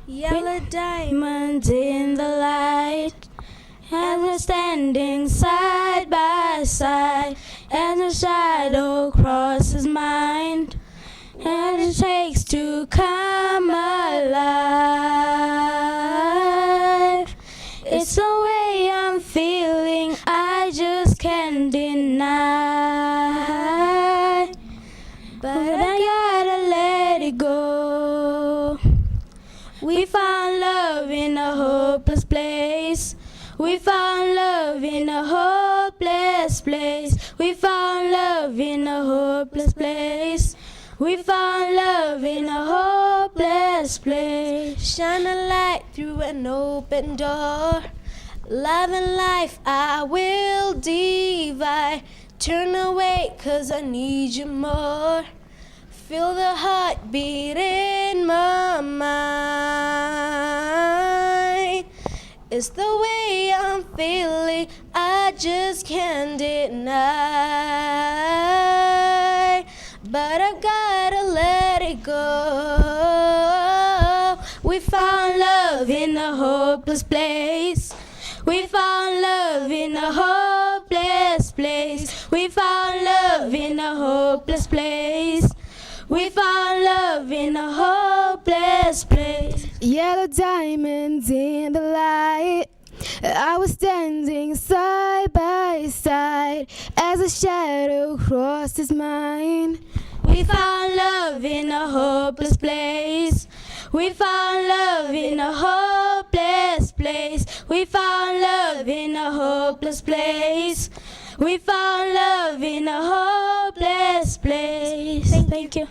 Yellow diamonds in the light, and we're standing side by side, and the shadow crosses mine, and it takes to come alive. It's the way I'm feeling, I just can't deny, but I gotta let it go. We found love in a hopeless place. We found love in a hopeless place. We found love in a hopeless place. We found love in a hopeless place. Shine a light through an open door. Love and life I will divide. Turn away 'cause I need you more. Feel the heartbeat in my mind. It's the way I'm feeling, I just can't deny, but I gotta let it go. We found love in a hopeless place. We found love in a hopeless place. We found love in a hopeless place. We found love in a hopeless place. Yellow diamonds in the light, I was standing side by side as a shadow crosses mine. We found love in a hopeless place. We found love in a hopeless place. We found love in a hopeless place. We found love in a hopeless place. Thank you.